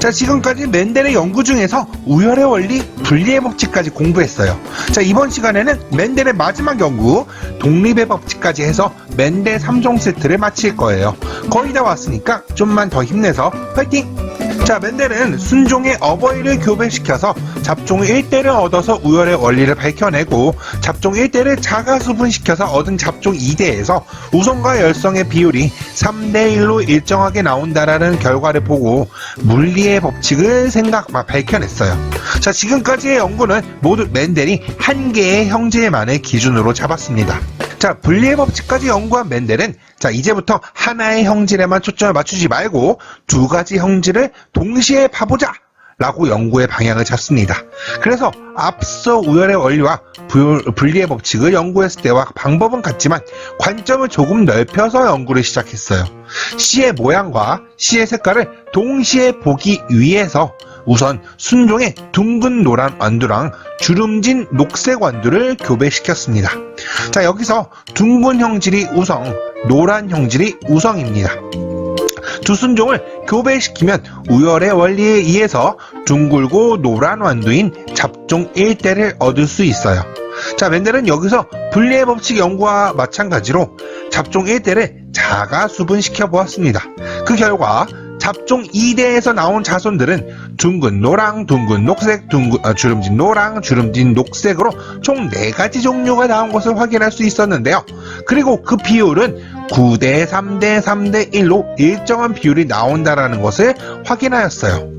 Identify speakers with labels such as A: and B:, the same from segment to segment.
A: 자, 지금까지 멘델의 연구 중에서 우열의 원리, 분리의 법칙까지 공부했어요. 자, 이번 시간에는 멘델의 마지막 연구, 독립의 법칙까지 해서 멘델 3종 세트를 마칠 거예요. 거의 다 왔으니까 좀만 더 힘내서 파이팅! 자, 멘델은 순종의 어버이를 교배시켜서 잡종 1대를 얻어서 우열의 원리를 밝혀내고 잡종 1대를 자가수분시켜서 얻은 잡종 2대에서 우성과 열성의 비율이 3대1로 일정하게 나온다라는 결과를 보고 물리의 법칙을 밝혀냈어요. 자, 지금까지의 연구는 모두 멘델이 한 개의 형제만을 기준으로 잡았습니다. 자, 분리의 법칙까지 연구한 멘델은 자, 이제부터 하나의 형질에만 초점을 맞추지 말고 두 가지 형질을 동시에 봐보자! 라고 연구의 방향을 잡습니다. 그래서 앞서 우열의 원리와 분리의 법칙을 연구했을 때와 방법은 같지만 관점을 조금 넓혀서 연구를 시작했어요. 씨의 모양과 씨의 색깔을 동시에 보기 위해서 우선 순종의 둥근 노란 완두랑 주름진 녹색 완두를 교배시켰습니다. 자, 여기서 둥근 형질이 우성, 노란 형질이 우성입니다. 두 순종을 교배시키면 우열의 원리에 의해서 둥글고 노란 완두인 잡종 1대를 얻을 수 있어요. 자, 멘델은 여기서 분리의 법칙 연구와 마찬가지로 잡종 1대를 자가 수분시켜 보았습니다. 그 결과 잡종 2대에서 나온 자손들은 둥근 노랑, 둥근 녹색, 주름진 노랑, 주름진 녹색으로 총 4가지 종류가 나온 것을 확인할 수 있었는데요. 그리고 그 비율은 9대 3대 3대 1로 일정한 비율이 나온다라는 것을 확인하였어요.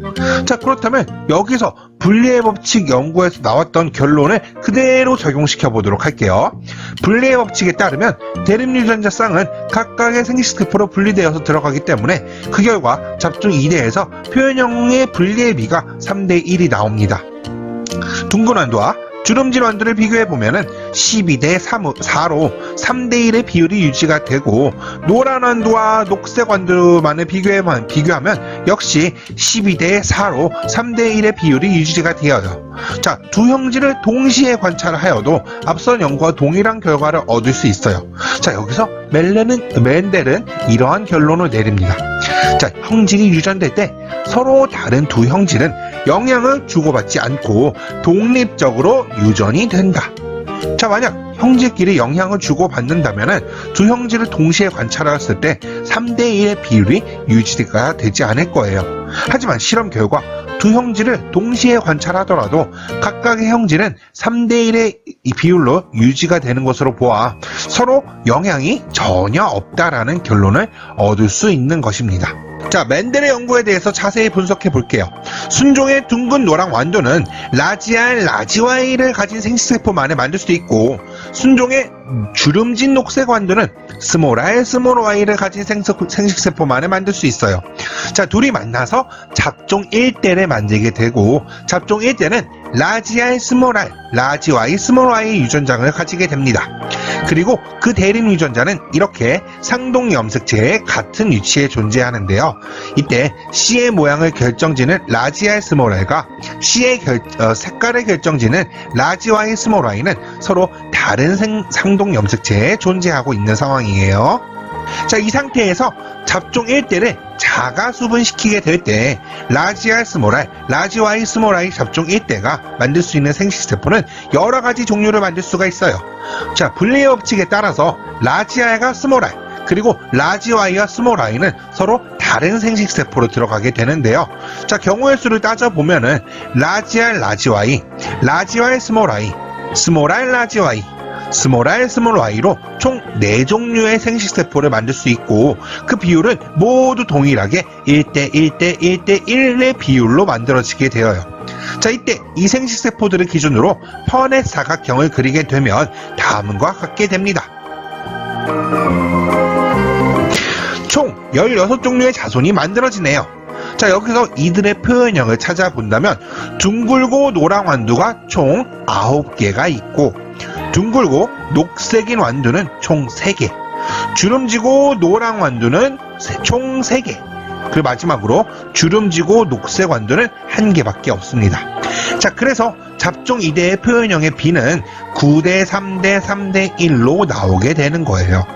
A: 자, 그렇다면 여기서 분리의 법칙 연구에서 나왔던 결론을 그대로 적용시켜 보도록 할게요. 분리의 법칙에 따르면 대립 유전자 쌍은 각각의 생식세포로 분리되어서 들어가기 때문에 그 결과 잡종 2대에서 표현형의 분리의 비가 3대 1이 나옵니다. 둥근 완두와 주름진 완두를 비교해보면 12대 4로 3대1의 비율이 유지가 되고 노란 완두와 녹색 완두만을 비교하면 역시 12대 4로 3대1의 비율이 유지가 되어요. 자, 두 형질을 동시에 관찰하여도 앞선 연구와 동일한 결과를 얻을 수 있어요. 자, 여기서 멘델은 이러한 결론을 내립니다. 자, 형질이 유전될 때 서로 다른 두 형질은 영향을 주고받지 않고 독립적으로 유전이 된다. 자, 만약 형질끼리 영향을 주고받는다면 두 형질을 동시에 관찰했을 때 3대1의 비율이 유지가 되지 않을 거예요. 하지만 실험 결과 두 형질을 동시에 관찰하더라도 각각의 형질은 3대1의 비율로 유지가 되는 것으로 보아 서로 영향이 전혀 없다라는 결론을 얻을 수 있는 것입니다. 자, 멘델의 연구에 대해서 자세히 분석해 볼게요. 순종의 둥근 노랑 완두는 라지알, 라지와이를 가진 생식세포만을 만들 수도 있고 순종의 주름진 녹색 완두는 스몰알, 스몰와이를 가진 생식세포만을 만들 수 있어요. 자, 둘이 만나서 잡종 1대를 만들게 되고 잡종 1대는 라지알, 스몰알, 라지와이, 스몰와이 유전장을 가지게 됩니다. 그리고 그 대립 유전자는 이렇게 상동 염색체의 같은 위치에 존재하는데요. 이때 씨의 모양을 결정지는 라지알 스몰알과 씨의 색깔을 결정지는 라지와이 스몰와이는 서로 다른 상동 염색체에 존재하고 있는 상황이에요. 자, 이 상태에서 잡종 1대를 자가 수분시키게 될 때 라지알 스몰알, 라지와이 스몰아이 잡종 1대가 만들 수 있는 생식세포는 여러가지 종류를 만들 수가 있어요. 자, 분리의 법칙에 따라서 라지알과 스몰알 그리고 라지와이와 스몰아이는 서로 다른 생식세포로 들어가게 되는데요. 자, 경우의 수를 따져보면은 라지알, 라지와이, 라지와이, 스몰아이, 스몰알, 라지와이, 스몰알, 스몰와이로 총 4종류의 생식세포를 만들 수 있고 그 비율은 모두 동일하게 1대 1대 1대 1의 비율로 만들어지게 되어요. 자, 이때 이 생식세포들을 기준으로 퍼넷 사각형을 그리게 되면 다음과 같게 됩니다. 총 16종류의 자손이 만들어지네요. 자, 여기서 이들의 표현형을 찾아본다면 둥글고 노랑 완두가 총 9개가 있고 둥글고 녹색인 완두는 총 3개, 주름지고 노랑 완두는 총 3개, 그리고 마지막으로 주름지고 녹색 완두는 1개밖에 없습니다. 자, 그래서 잡종 2대의 표현형의 B는 9대 3대 3대 1로 나오게 되는 거예요.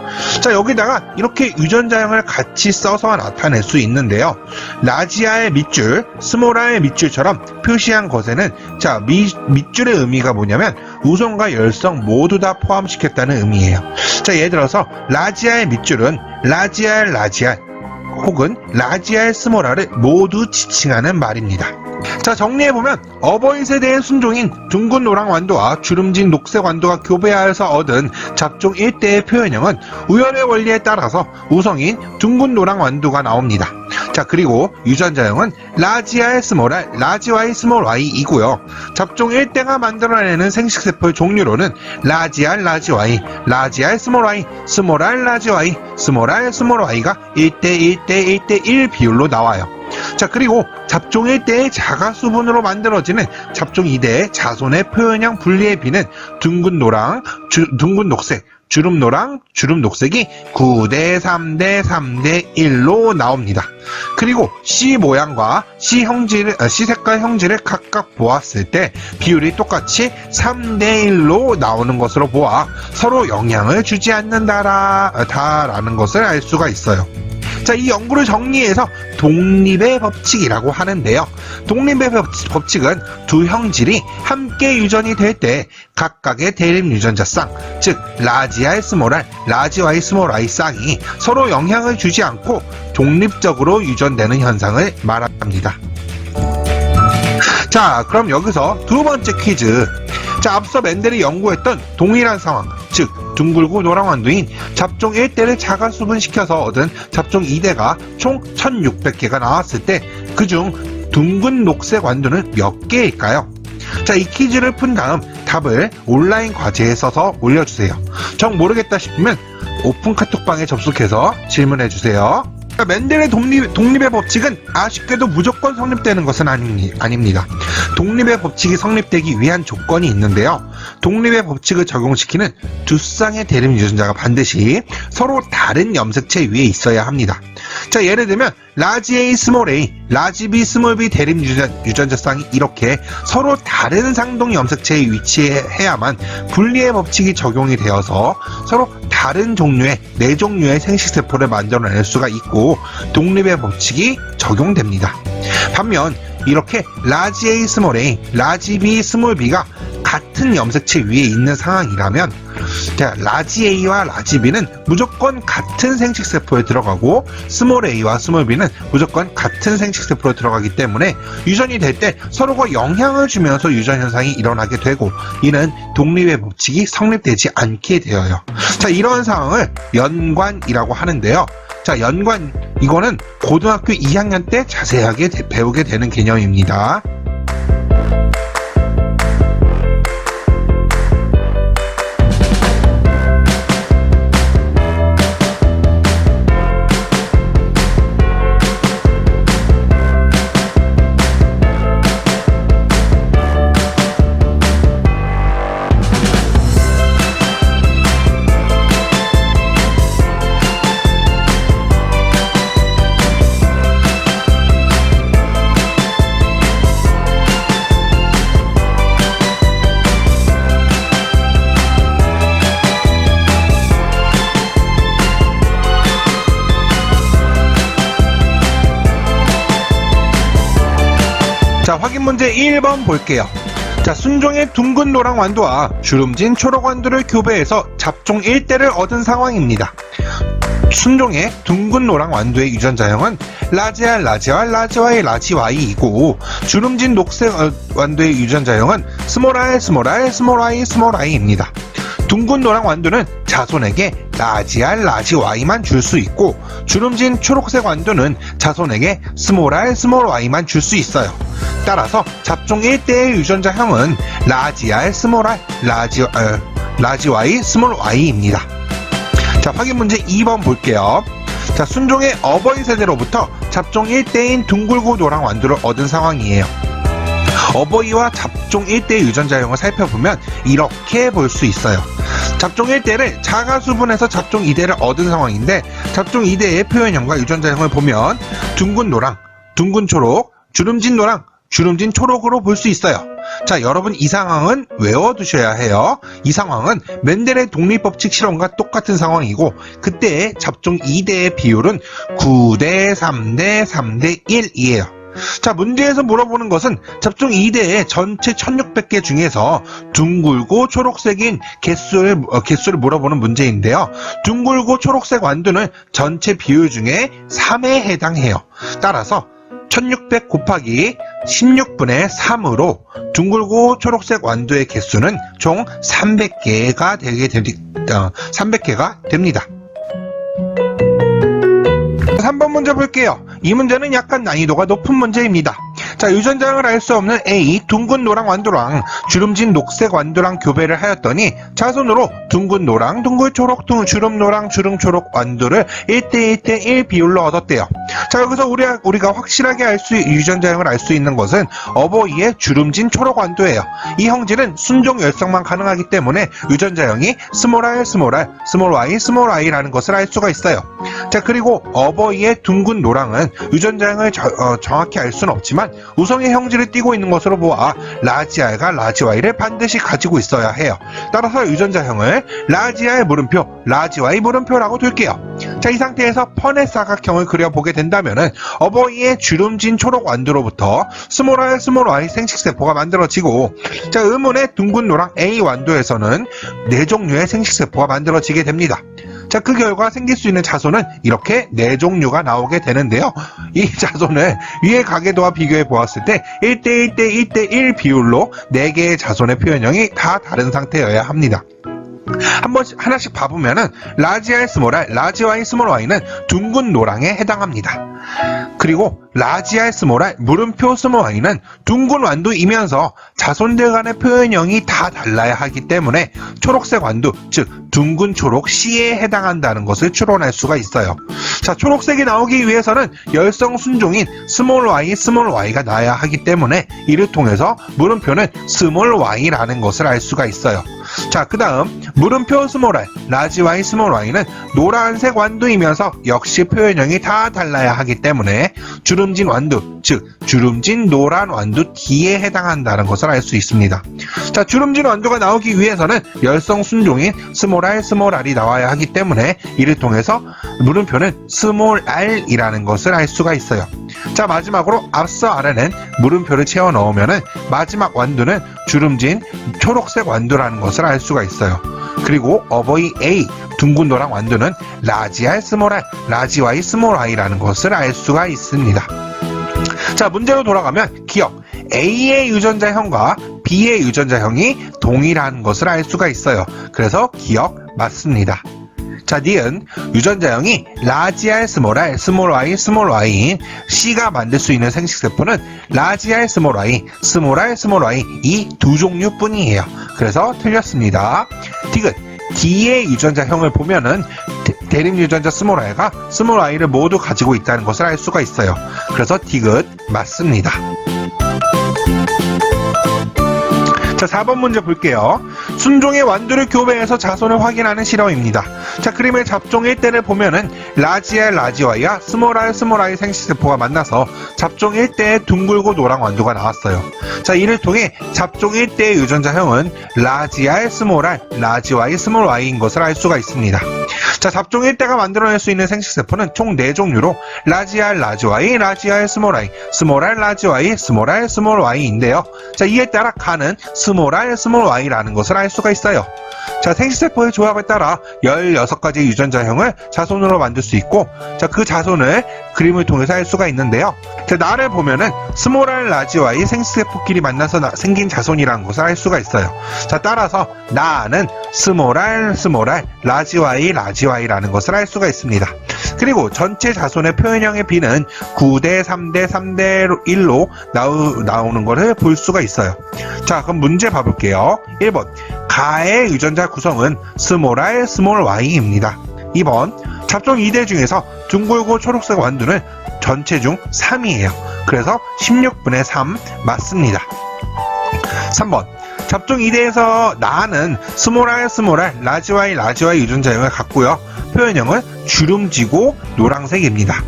A: 자, 여기다가 이렇게 유전자형을 같이 써서 나타낼 수 있는데요. 라지아의 밑줄, 스모라의 밑줄처럼 표시한 것에는 자, 밑줄의 의미가 뭐냐면 우성과 열성 모두 다 포함시켰다는 의미예요. 자, 예를 들어서 라지아의 밑줄은 라지알 혹은 라지알 스모라를 모두 지칭하는 말입니다. 자, 정리해보면 어버이 세대의 순종인 둥근 노랑 완두와 주름진 녹색 완두가 교배하여서 얻은 잡종 1대의 표현형은 우열의 원리에 따라서 우성인 둥근 노랑 완두가 나옵니다. 자, 그리고 유전자형은 라지알 스몰 R, 라지Y 스몰 Y이고요. 잡종 1대가 만들어내는 생식세포의 종류로는 라지알 라지Y, 라지알 스몰 Y, 스몰 R 라지Y, 스몰 R 스몰 Y가 1대 1대 1대 1 비율로 나와요. 자, 그리고 잡종 1대의 자가수분으로 만들어지는 잡종 2대의 자손의 표현형 분리의 비는 둥근 노랑, 둥근 녹색, 주름 노랑, 주름 녹색이 9대 3대 3대 1로 나옵니다. 그리고 C 모양과 C 색깔 형질을 각각 보았을 때 비율이 똑같이 3대 1로 나오는 것으로 보아 서로 영향을 주지 않는다라는 것을 알 수가 있어요. 자, 이 연구를 정리해서 독립의 법칙이라고 하는데요. 독립의 법칙은 두 형질이 함께 유전이 될 때 각각의 대립 유전자 쌍, 즉 라지알 스몰 R, 라지Y 스몰 Y 쌍이 서로 영향을 주지 않고 독립적으로 유전되는 현상을 말합니다. 자, 그럼 여기서 두 번째 퀴즈. 자, 앞서 멘델이 연구했던 동일한 상황, 즉 둥글고 노랑 완두인 잡종 1대를 자가수분시켜서 얻은 잡종 2대가 총 1600개가 나왔을 때 그중 둥근 녹색 완두는 몇 개일까요? 자, 이 퀴즈를 푼 다음 답을 온라인 과제에 써서 올려주세요. 정 모르겠다 싶으면 오픈 카톡방에 접속해서 질문해주세요. 멘델의 독립의 법칙은 아쉽게도 무조건 성립되는 것은 아닙니다. 독립의 법칙이 성립되기 위한 조건이 있는데요. 독립의 법칙을 적용시키는 두 쌍의 대립 유전자가 반드시 서로 다른 염색체 위에 있어야 합니다. 자, 예를 들면 라지 A 스몰 A, 라지 B 스몰 B 대립 유전자 쌍이 이렇게 서로 다른 상동 염색체에 위치해야만 분리의 법칙이 적용이 되어서 서로 다른 종류의 네 종류의 생식세포를 만들어낼 수가 있고 독립의 법칙이 적용됩니다. 반면 이렇게 라지 A 스몰 A, 라지 B 스몰 B가 같은 염색체 위에 있는 상황이라면 라지 A와 라지 B는 무조건 같은 생식세포에 들어가고 스몰 A와 스몰 B는 무조건 같은 생식세포에 들어가기 때문에 유전이 될 때 서로가 영향을 주면서 유전 현상이 일어나게 되고 이는 독립의 법칙이 성립되지 않게 되어요. 자, 이런 상황을 연관이라고 하는데요. 자, 연관, 이거는 고등학교 2학년 때 자세하게 배우게 되는 개념입니다. 자, 확인 문제 1번 볼게요. 자, 순종의 둥근 노랑 완두와 주름진 초록 완두를 교배해서 잡종 1대를 얻은 상황입니다. 순종의 둥근 노랑 완두의 유전자형은 라지알, 라지알, 라지Y, 라지Y이고 주름진 녹색 완두의 유전자형은 스몰 R, 스몰 R, 스몰 Y, 스몰 Y입니다. 둥근 노랑 완두는 자손에게 라지알, 라지Y만 줄 수 있고 주름진 초록색 완두는 자손에게 스몰 R, 스몰 Y만 줄 수 있어요. 따라서 잡종 1대의 유전자형은 라지알, 스몰 R, 라지Y, 스몰 Y입니다. 자, 확인 문제 2번 볼게요. 자, 순종의 어버이 세대로부터 잡종 1대인 둥글고 노랑 완두를 얻은 상황이에요. 어버이와 잡종 1대의 유전자형을 살펴보면 이렇게 볼 수 있어요. 잡종 1대를 자가수분해서 잡종 2대를 얻은 상황인데 잡종 2대의 표현형과 유전자형을 보면 둥근 노랑, 둥근 초록, 주름진 노랑, 주름진 초록으로 볼 수 있어요. 자, 여러분 이 상황은 외워두셔야 해요. 이 상황은 멘델의 독립법칙 실험과 똑같은 상황이고 그때의 잡종 2대의 비율은 9대 3대 3대 1이에요. 자, 문제에서 물어보는 것은 잡종 2대의 전체 1600개 중에서 둥글고 초록색인 개수를 물어보는 문제인데요. 둥글고 초록색 완두는 전체 비율 중에 3에 해당해요. 따라서 1600 곱하기 16분의 3으로 둥글고 초록색 완두의 개수는 총 300개가 됩니다. 3번 문제 볼게요. 이 문제는 약간 난이도가 높은 문제입니다. 자, 유전자형을 알 수 없는 A 둥근 노랑 완두랑 주름진 녹색 완두랑 교배를 하였더니 자손으로 둥근 노랑, 둥근 초록, 주름 노랑, 주름 초록 완두를 1대1대1 비율로 얻었대요. 자, 여기서 우리가 확실하게 유전자형을 알 수 있는 것은 어버이의 주름진 초록 완두예요. 이 형질은 순종 열성만 가능하기 때문에 유전자형이 스몰 r, 스몰 r, 스몰 y, 스몰 i라는 것을 알 수가 있어요. 자, 그리고 어버이의 둥근 노랑은 유전자형을 정확히 알 수는 없지만 우성의 형질을 띠고 있는 것으로 보아 라지 R과 라지 Y를 반드시 가지고 있어야 해요. 따라서 유전자형을 라지 R 물음표, 라지 Y 물음표라고 둘게요. 자, 이 상태에서 펀의 사각형을 그려보게 된다면은 어버이의 주름진 초록 완두로부터 스몰 R, 스몰 Y 생식세포가 만들어지고, 자, 의문의 둥근 노랑 A 완두에서는 4종류의 생식세포가 만들어지게 됩니다. 자, 그 결과 생길 수 있는 자손은 이렇게 4종류가 나오게 되는데요. 이 자손을 위의 가계도와 비교해 보았을 때 1대1대1대1 비율로 4개의 자손의 표현형이 다 다른 상태여야 합니다. 하나씩 봐보면은 라지 R 스몰 R, 라지 Y 스몰 Y는 둥근 노랑에 해당합니다. 그리고 라지 R 스몰 R, 물음표 스몰 Y는 둥근 완두이면서 자손들 간의 표현형이 다 달라야 하기 때문에 초록색 완두, 즉 둥근 초록 C에 해당한다는 것을 추론할 수가 있어요. 자, 초록색이 나오기 위해서는 열성 순종인 스몰 y, 스몰 y가 나야 하기 때문에 이를 통해서 물음표는 스몰 y라는 것을 알 수가 있어요. 자, 그 다음 물음표 스몰 r, 라지 y, 스몰 y는 노란색 완두이면서 역시 표현형이 다 달라야 하기 때문에 주름진 완두, 즉 주름진 노란 완두 D에 해당한다는 것을 알 수 있습니다. 자, 주름진 완두가 나오기 위해서는 열성 순종인 스몰 r, 스몰 r이 나와야 하기 때문에 이를 통해서 물음표는 스몰 r이라는 것을 알 수가 있어요. 자, 마지막으로 앞서 R에는 물음표를 채워 넣으면은 마지막 완두는 주름진 초록색 완두라는 것을 알 수가 있어요. 그리고 어버이 A 둥근 노랑 완두는 라지 R 스몰 r, 라지 Y 스몰 y라는 것을 알 수가 있습니다. 자, 문제로 돌아가면 기억, A의 유전자형과 B의 유전자형이 동일한 것을 알 수가 있어요. 그래서 기억 맞습니다. 자, 니은 유전자형이 라지 R 스몰 r, 스몰 y, 스몰 y인 C가 만들 수 있는 생식세포는 라지 R 스몰 y, 스몰 r, 스몰 y 이 두 종류뿐이에요. 그래서 틀렸습니다. 디귿 D의 유전자형을 보면은 대립 유전자 스몰 r가 스몰 y를 모두 가지고 있다는 것을 알 수가 있어요. 그래서 디귿 맞습니다. 자, 4번 문제 볼게요. 순종의 완두를 교배해서 자손을 확인하는 실험입니다. 자, 그림의 잡종 1대를 보면은 라지 R, 라지 Y와 스몰 r, 스몰 I 생식세포가 만나서 잡종 1대의 둥글고 노랑 완두가 나왔어요. 자, 이를 통해 잡종 1대의 유전자형은 라지 R, 스몰 r, 라지 Y, 스몰 y인 것을 알 수가 있습니다. 자, 잡종 1대가 만들어낼 수 있는 생식세포는 총 4종류로 라지 R, 라지 Y, 라지 R, 스몰 I, 스몰 R, 라지 Y, 스몰 R, 스몰 Y인데요. 자, 이에 따라 가는 스몰 R, 스몰 Y라는 것을 알 수가 있어요. 자, 생식세포의 조합에 따라 16가지 유전자형을 자손으로 만들 수 있고, 자, 그 자손을 그림을 통해서 알 수가 있는데요. 자, 나를 보면은 스몰 r, 라지 y 생식세포끼리 만나서 생긴 자손이라는 것을 알 수가 있어요. 자, 따라서 나는 스몰 r, 라지 y, 라지 y라는 것을 알 수가 있습니다. 그리고 전체 자손의 표현형의 B는 9대 3대 3대 1로 나오는 것을 볼 수가 있어요. 자, 그럼 문제 봐볼게요. 1번 가의 유전자 구성은 스몰 r, 스몰 y입니다. 2번 잡종 2대 중에서 둥글고 초록색 완두는 전체 중 3이에요. 그래서 16분의 3 맞습니다. 3번 잡종 2대에서 나는 스몰 r, 라지 y, 라지 y 유전자형을 갖고요. 표현형은 주름지고 노란색입니다.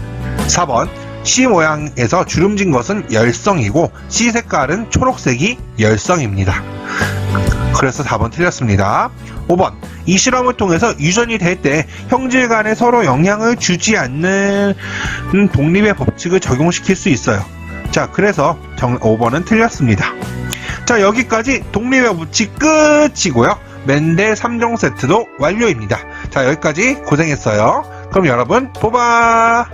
A: 4번 C 모양에서 주름진 것은 열성이고 C 색깔은 초록색이 열성입니다. 그래서 4번 틀렸습니다. 5번. 이 실험을 통해서 유전이 될 때 형질 간에 서로 영향을 주지 않는 독립의 법칙을 적용시킬 수 있어요. 자, 그래서 5번은 틀렸습니다. 자, 여기까지 독립의 법칙 끝이고요. 멘델 3종 세트도 완료입니다. 자, 여기까지 고생했어요. 그럼 여러분, 뽀바!